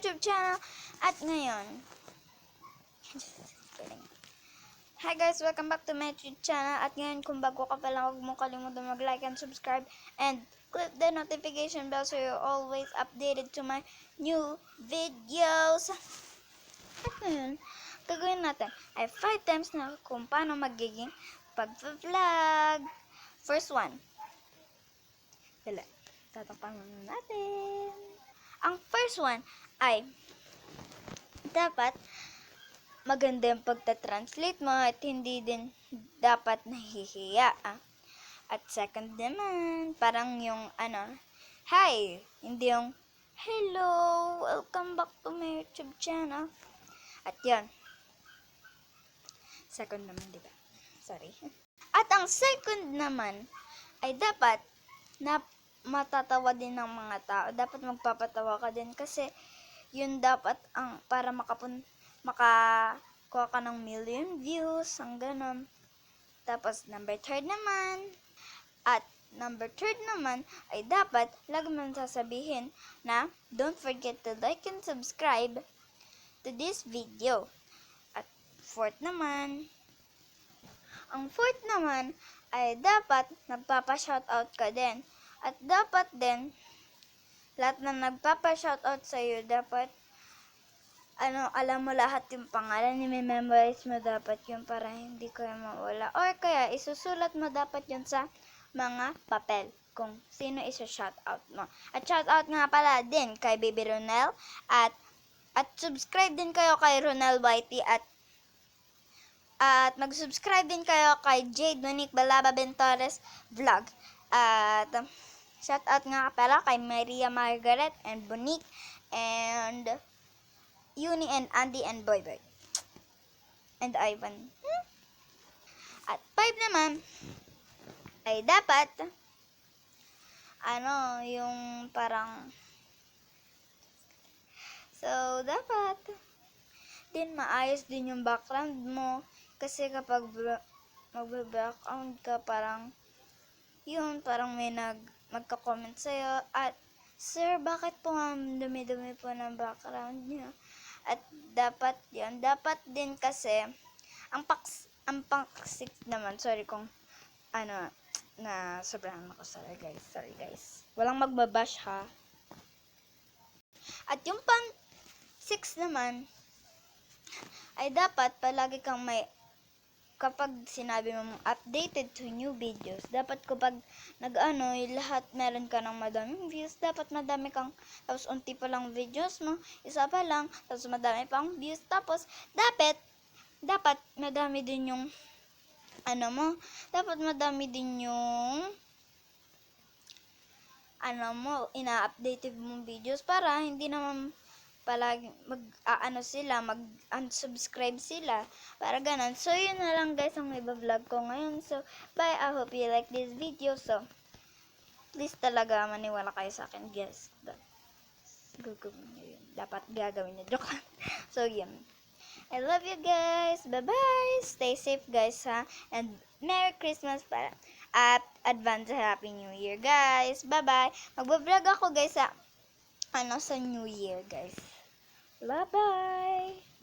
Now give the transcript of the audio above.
YouTube channel. At ngayon, hi guys, welcome back to my YouTube channel. At ngayon, kung bago ka pa lang, huwag mong kalimutan mag-like and subscribe and click the notification bell so you're always updated to my new videos. At ngayon, gagawin natin ay 5 times na kung paano magiging pag-vlog. First one. Dala, tatakpan natin. Ang first one ay dapat maganda yung pagta-translate mo at hindi din dapat nahihiya. At second naman, parang yung hi, hindi yung hello, welcome back to my YouTube channel. At yun, second naman, diba? Sorry. At ang second naman ay dapat na matatawa din ng mga tao. Dapat magpapatawa ka din kasi yun dapat ang para makakuha ka ng million views, ang ganon. Tapos number third naman ay dapat lagi mo sasabihin na don't forget to like and subscribe to this video. At ang fourth naman ay dapat nagpapa-shoutout ka din. At dapat din, lahat na nagpapa-shoutout sa'yo, dapat, alam mo lahat yung pangalan, i-memorize mo dapat yun para hindi kayo mawala. Or kaya, isusulat mo dapat yun sa mga papel kung sino isa-shoutout mo. At shoutout nga pala din kay Baby Ronel at subscribe din kayo kay Ronel Whitey at mag-subscribe din kayo kay Jade Monique Balaba Bentores Vlog. At shoutout nga pala kay Maria Margaret and Bonique and Uni and Andy and Boy Boy and Ivan. At 5 naman ay dapat yung parang dapat din maayos din yung background mo kasi kapag magbe-background ka parang may magka-comment sa'yo at sir, bakit po ang dumi-dumi po ng background niya? At dapat din kasi ang paksik naman, sorry kung na sobrang ako, sorry guys. Walang magbabash ha. At yung pang-6 naman ay dapat palagi kang kapag sinabi mo updated to new videos, dapat kapag lahat meron ka ng madaming views, dapat madami kang, tapos unti pa lang videos mo, isa pa lang, tapos madami pang views, tapos dapat madami din yung dapat madami din yung ina-updated mong videos para hindi naman palagi mag-unsubscribe sila. Para ganun. So, yun na lang guys ang iba-vlog ko ngayon. So, bye. I hope you like this video. So, please talaga maniwala kayo sa akin, guys. Dapat gagawin niyo. Joke. So, yun. I love you guys. Bye-bye. Stay safe guys ha. And Merry Christmas at advance Happy New Year guys. Bye-bye. Magbablog ako guys sa New Year guys. Bye-bye!